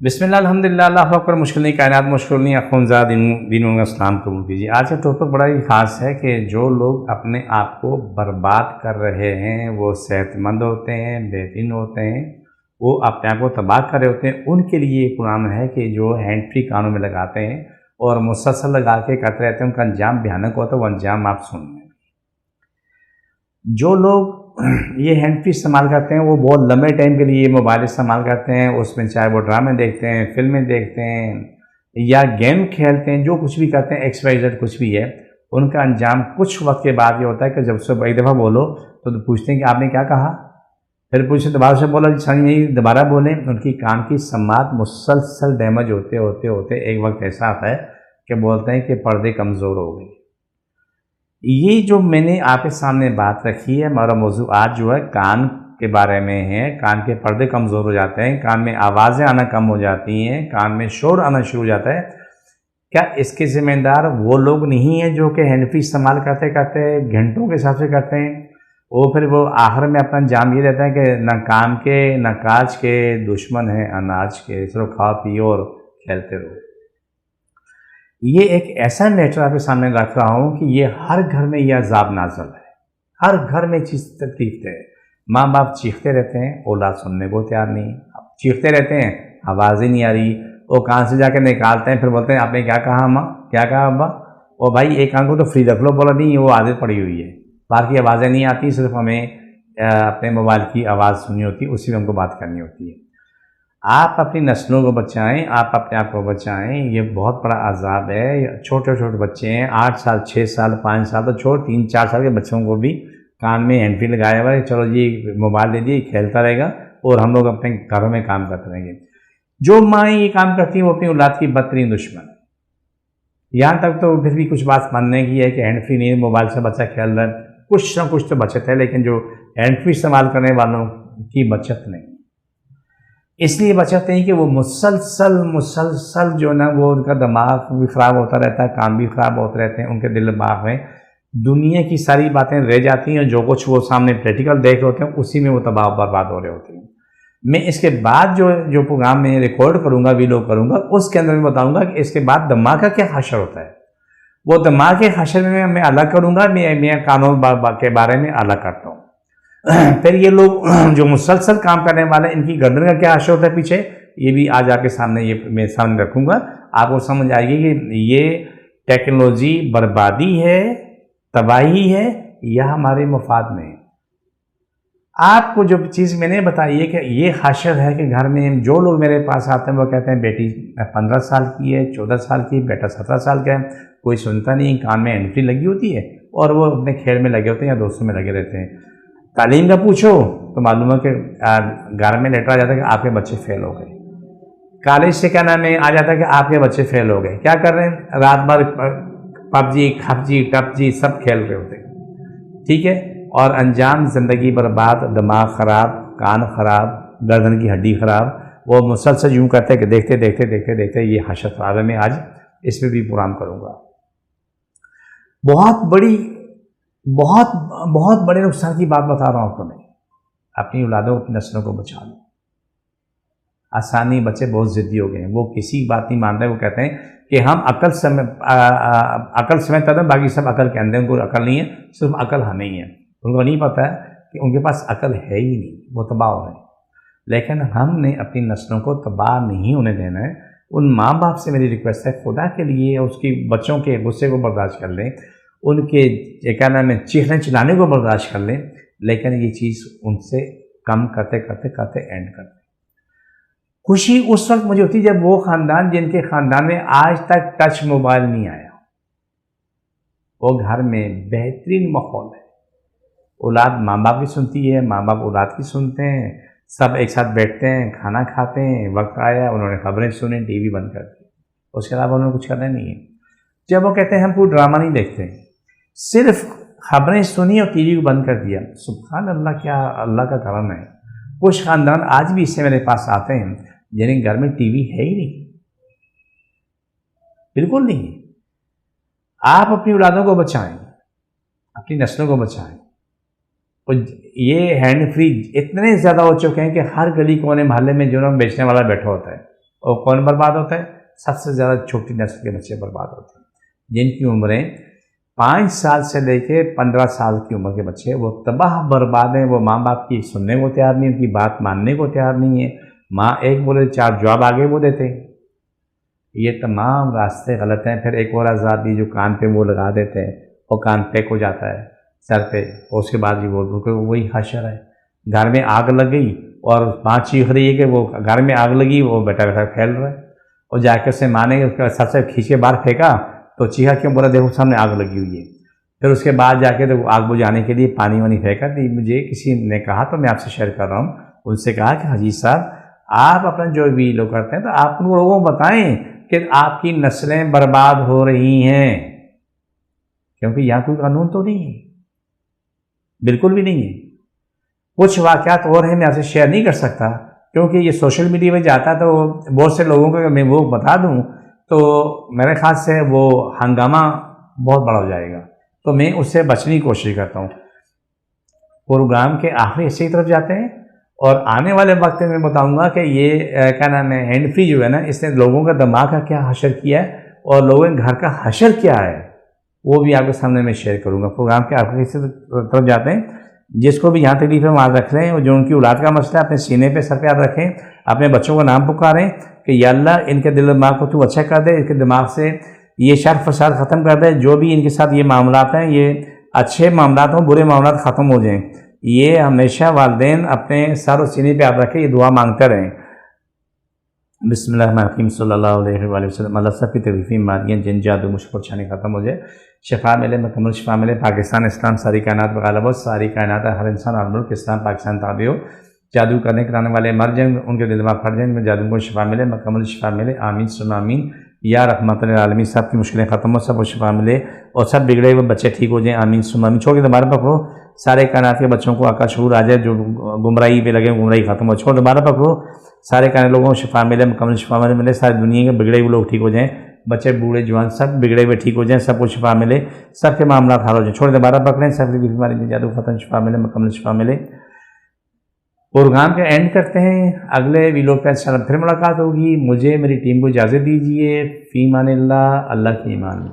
بسم اللہ الحمدللہ اللہ اکبر، مشکل نہیں کائنات مشکل نہیں، اخونزا دینوں کا اسلام قبول کیجیے۔ آج کا ٹاپک بڑا ہی خاص ہے کہ جو لوگ اپنے آپ کو برباد کر رہے ہیں، وہ صحت مند ہوتے ہیں، بہترین ہوتے ہیں، وہ اپنے آپ کو تباہ کر رہے ہوتے ہیں، ان کے لیے ایک قرآن ہے کہ جو ہینڈ فری کانوں میں لگاتے ہیں اور مسلسل لگا کے کرتے رہتے ہیں، ان کا انجام بھیانک ہوتا ہے۔ وہ انجام آپ سن لیں۔ جو لوگ یہ ہینڈ فری استعمال کرتے ہیں وہ بہت لمبے ٹائم کے لیے موبائل استعمال کرتے ہیں، اس میں چاہے وہ ڈرامے دیکھتے ہیں، فلمیں دیکھتے ہیں یا گیم کھیلتے ہیں، جو کچھ بھی کرتے ہیں ایکس وائی زیڈ کچھ بھی ہے، ان کا انجام کچھ وقت کے بعد یہ ہوتا ہے کہ جب سے ایک دفعہ بولو تو پوچھتے ہیں کہ آپ نے کیا کہا، پھر پوچھتے دوبارہ سے بولا جی سر یہی دوبارہ بولیں۔ ان کی کان کی سماعت مسلسل ڈیمیج ہوتے ہوتے ہوتے ایک وقت ایسا آتا ہے کہ بولتے ہیں کہ پردے کمزور ہو گئی۔ یہ جو میں نے آپ کے سامنے بات رکھی ہے، ہمارا موضوع آج جو ہے کان کے بارے میں ہے۔ کان کے پردے کمزور ہو جاتے ہیں، کان میں آوازیں آنا کم ہو جاتی ہیں، کان میں شور آنا شروع ہو جاتا ہے۔ کیا اس کے ذمہ دار وہ لوگ نہیں ہیں جو کہ ہینڈ فری استعمال کرتے گھنٹوں کے حساب سے کرتے ہیں؟ وہ پھر وہ آخر میں اپنا انجام یہ رہتا ہے کہ نہ کان کے نہ کاج کے دشمن ہیں اناج کے، چلو کھاؤ پیو اور کھیلتے رہو۔ یہ ایک ایسا میٹر آپ کے سامنے رکھ رہا ہوں کہ یہ ہر گھر میں یہ عذاب نازل ہے، ہر گھر میں چیز تکلیف ہے۔ ماں باپ چیختے رہتے ہیں، اولاد سننے کو تیار نہیں، چیختے رہتے ہیں، آوازیں نہیں آ رہی، وہ کہاں سے جا کے نکالتے ہیں، پھر بولتے ہیں آپ نے کیا کہا ماں، کیا کہا ابا، اور بھائی ایک کان کو تو فری رکھ لو، بولا نہیں وہ عادت پڑی ہوئی ہے، باہر کی آوازیں نہیں آتی، صرف ہمیں اپنے موبائل کی آواز سننی ہوتی ہے، اسی میں ہم کو بات کرنی ہوتی ہے۔ آپ اپنی نسلوں کو بچائیں، آپ اپنے آپ کو بچائیں، یہ بہت بڑا عذاب ہے۔ چھوٹے چھوٹے بچے ہیں، 8 سال 6 سال 5 سال تو چھوڑ 3 4 سال کے بچوں کو بھی کان میں ہینڈ فری لگایا ہوا ہے، چلو جی موبائل دے دیے کھیلتا رہے گا اور ہم لوگ اپنے گھروں میں کام کرتے رہیں گے۔ جو مائیں یہ کام کرتی ہیں وہ اپنی اولاد کی بدترین دشمن ہے۔ یہاں تک تو پھر بھی کچھ بات ماننے کی ہے کہ ہینڈ فری نہیں، موبائل سے بچہ کھیل رہا ہے، کچھ نہ کچھ تو بچت ہے، لیکن جو ہینڈ فری استعمال کرنے والوں کی بچت نہیں۔ اس لیے بچت نہیں کہ وہ مسلسل جو ہے نا وہ ان کا دماغ بھی خراب ہوتا رہتا ہے، کام بھی خراب ہوتے رہتے ہیں، ان کے دل دماغ میں دنیا کی ساری باتیں رہ جاتی ہیں، جو کچھ وہ سامنے پریکٹیکل دیکھ رہے ہوتے ہیں اسی میں وہ تباہ برباد ہو رہے ہوتے ہیں۔ میں اس کے بعد جو پروگرام میں ریکارڈ کروں گا، ویڈیو کروں گا، اس کے اندر میں بتاؤں گا کہ اس کے بعد دماغ کا کیا حشر ہوتا ہے۔ وہ دماغ کے حشر میں الگ کروں گا، میں قانون کے بارے میں الگ کرتا ہوں۔ پھر یہ لوگ جو مسلسل کام کرنے والے ان کی گردن کا کیا حشر ہوتا ہے پیچھے، یہ بھی آج آپ کے سامنے یہ میں سامنے رکھوں گا، آپ کو سمجھ آئے گی کہ یہ ٹیکنالوجی بربادی ہے، تباہی ہے یا ہمارے مفاد میں ہے۔ آپ کو جو چیز میں نے بتائی ہے کہ یہ حشر ہے کہ گھر میں جو لوگ میرے پاس آتے ہیں وہ کہتے ہیں بیٹی 15 سال کی ہے، 14 سال کی، بیٹا 17 سال کا ہے، کوئی سنتا نہیں، کان میں ہینڈ فری لگی ہوتی ہے اور وہ اپنے کھیل میں لگے ہوتے ہیں یا دوستوں میں لگے رہتے ہیں۔ تعلیم کا پوچھو تو معلوم ہے کہ گھر میں لیٹر آ جاتا ہے کہ آپ کے بچے فیل ہو گئے، کالج سے کیا نام ہے آ جاتا ہے کہ آپ کے بچے فیل ہو گئے۔ کیا کر رہے ہیں؟ رات بھر پب جی کھپ جی ٹپ جی سب کھیل رہے ہوتے ہیں، ٹھیک ہے، اور انجام زندگی برباد، دماغ خراب، کان خراب، گردن کی ہڈی خراب۔ وہ مسلسل یوں کرتے ہیں کہ دیکھتے دیکھتے دیکھتے دیکھتے یہ حشر خراب ہے۔ میں آج اس پہ بھی پروگرام کروں گا۔ بہت بڑے نقصان کی بات بتا رہا ہوں تمہیں، اپنی اولادوں اپنی نسلوں کو بچا لو۔ آسانی بچے بہت ضدی ہو گئے ہیں، وہ کسی بات نہیں مان رہے، وہ کہتے ہیں کہ ہم عقل سمیت کرتے ہیں، باقی سب عقل کے اندر، ان کو عقل نہیں ہے، صرف عقل ہمیں ہی ہے۔ ان کو نہیں پتہ ہے کہ ان کے پاس عقل ہے ہی نہیں، وہ تباہ ہو رہے ہیں۔ لیکن ہم نے اپنی نسلوں کو تباہ نہیں ہونے دینا ہے۔ ان ماں باپ سے میری ریکویسٹ ہے خدا کے لیے اس کی بچوں کے غصے کو برداشت کر لیں، ان کے کیا نام ہے چیخنے چلانے کو برداشت کر لیں، لیکن یہ چیز ان سے کم کرتے اینڈ کرتے۔ خوشی اس وقت مجھے ہوتی جب وہ خاندان جن کے خاندان میں آج تک ٹچ موبائل نہیں آیا، وہ گھر میں بہترین ماحول ہے، اولاد ماں باپ کی سنتی ہے، ماں باپ اولاد کی سنتے ہیں، سب ایک ساتھ بیٹھتے ہیں، کھانا کھاتے ہیں، وقت آیا انہوں نے خبریں سنیں، ٹی وی بند کر دی، اس کے علاوہ انہوں نے کچھ کرنا نہیں ہے۔ جب وہ کہتے ہیں ہم کوئی ڈرامہ نہیں دیکھتے، صرف خبریں سنی اور ٹی وی کو بند کر دیا، سبحان اللہ، کیا اللہ کا کرم ہے۔ کچھ خاندان آج بھی اس سے میرے پاس آتے ہیں جن گھر میں ٹی وی ہے ہی نہیں، بالکل نہیں۔ آپ اپنی اولادوں کو بچائیں، اپنی نسلوں کو بچائیں۔ اور یہ ہینڈ فری اتنے زیادہ ہو چکے ہیں کہ ہر گلی کونے محلے میں جو نا بیچنے والا بیٹھا ہوتا ہے، اور کون برباد ہوتا ہے؟ سب سے زیادہ چھوٹی نسل کے بچے برباد ہوتے ہیں، جن کی عمریں 5 سال سے لے کے 15 سال کی عمر کے بچے، وہ تباہ برباد ہیں۔ وہ ماں باپ کی سننے کو تیار نہیں، ان کی بات ماننے کو تیار نہیں ہے۔ ماں ایک بولے 4 جواب آگے وہ دیتے ہیں۔ یہ تمام راستے غلط ہیں۔ پھر ایک اور عذاب بھی جو کان پہ وہ لگا دیتے ہیں، وہ کان پیک ہو جاتا ہے سر پہ، اور اس کے بعد بھی وہ وہی حشر ہے۔ گھر میں آگ لگ گئی اور ماں چیخ رہی ہے کہ وہ گھر میں آگ لگی، وہ بیٹا بیٹا کھیل رہا ہے، اور جا کے اسے ماں نے اس کا سر سے کھینچ کے باہر پھینکا تو چیخا کیوں؟ بولا دیکھو سامنے آگ لگی ہوئی ہے۔ پھر اس کے بعد جا کے آگ بجھانے کے لیے پانی وانی پھینکا۔ مجھے کسی نے کہا تو میں آپ سے شیئر کر رہا ہوں، ان سے کہا کہ حجی صاحب آپ اپنا جو بھی لوگ کرتے ہیں تو آپ ان لوگوں کو بتائیں کہ آپ کی نسلیں برباد ہو رہی ہیں، کیونکہ یہاں کوئی قانون تو نہیں ہے، بالکل بھی نہیں ہے۔ کچھ واقعات اور ہیں میں آپ سے شیئر نہیں کر سکتا کیونکہ یہ سوشل میڈیا میں جاتا ہے، تو بہت سے لوگوں کو میں وہ بتا دوں تو میرے خیال سے وہ ہنگامہ بہت بڑا ہو جائے گا، تو میں اس سے بچنے کی کوشش کرتا ہوں۔ پروگرام کے آخری حصے کی طرف جاتے ہیں، اور آنے والے وقت میں بتاؤں گا کہ یہ کیا نام ہے، ہینڈ فری جو ہے نا، اس نے لوگوں کا دماغ کا کیا حشر کیا ہے اور لوگوں کے گھر کا حشر کیا ہے، وہ بھی آپ کے سامنے میں شیئر کروں گا۔ پروگرام کے آخری حصے کی طرف جاتے ہیں۔ جس کو بھی یہاں تکلیف ہے وہاں رکھ لیں، اور جو ان کی اولاد کا مسئلہ ہے اپنے سینے پہ سر پہ یاد رکھیں، اپنے بچوں کا نام پکاریں کہ یا اللہ ان کے دل و دماغ کو تو اچھا کر دے، اس کے دماغ سے یہ شر فساد ختم کر دے، جو بھی ان کے ساتھ یہ معاملات ہیں یہ اچھے معاملات ہوں، برے معاملات ختم ہو جائیں۔ یہ ہمیشہ والدین اپنے سر و سینے پہ یاد رکھیں، یہ دعا مانگتے رہیں۔ بسم اللہ الرحمن الرحیم، صلی اللہ علیہ وآلہ وسلم۔ اللہ سب کی تکلیفیں بیماریاں جن جادو مشکل پریشانی ختم ہو جائے، شفا ملے، مکمل شفا ملے، پاکستان اسلام ساری کائنات پر غالب ہو، ساری کائنات ہر انسان ہر ملک اسلام پاکستان تابع ہو، جادو کرنے کرانے والے مر جائیں، ان کے دل دماغ پھٹ جائیں، ان میں جادو کو شفا ملے، مکمل شفا ملے، آمین ثم آمین یا رحمت للعالمین۔ سب کی مشکلیں ختم ہو، سب کو شفا ملے، اور سب بگڑے ہوئے بچے ٹھیک ہو جائیں، آمین ثم آمین۔ چھوڑ کے دوبارہ پکڑو، سارے کائنات کے بچوں کو آقا شعور آ جائے، جو گمراہی پہ لگے گمراہی ختم ہو، چھوڑ دوبارہ پکڑو، سارے کائنات لوگوں کو شفا ملے، مکمل شفا ملے، ساری دنیا کے بگڑے ہوئے لوگ ٹھیک ہو جائیں، بچے بوڑھے جوان سب بگڑے ہوئے ٹھیک ہو جائیں، سب کو شفا ملے، سب کے معاملات حل ہو جائیں۔ چھوڑ دوبارہ پکڑیں، سب کی بیماری میں جادو ختم، شفا ملے، مکمل شفا ملے۔ پروگرام کا اینڈ کرتے ہیں، اگلے ویلوگ پہ انشاءاللہ پھر ملاقات ہوگی۔ مجھے میری ٹیم کو اجازت دیجیے، فی امان اللہ، اللہ کی امان۔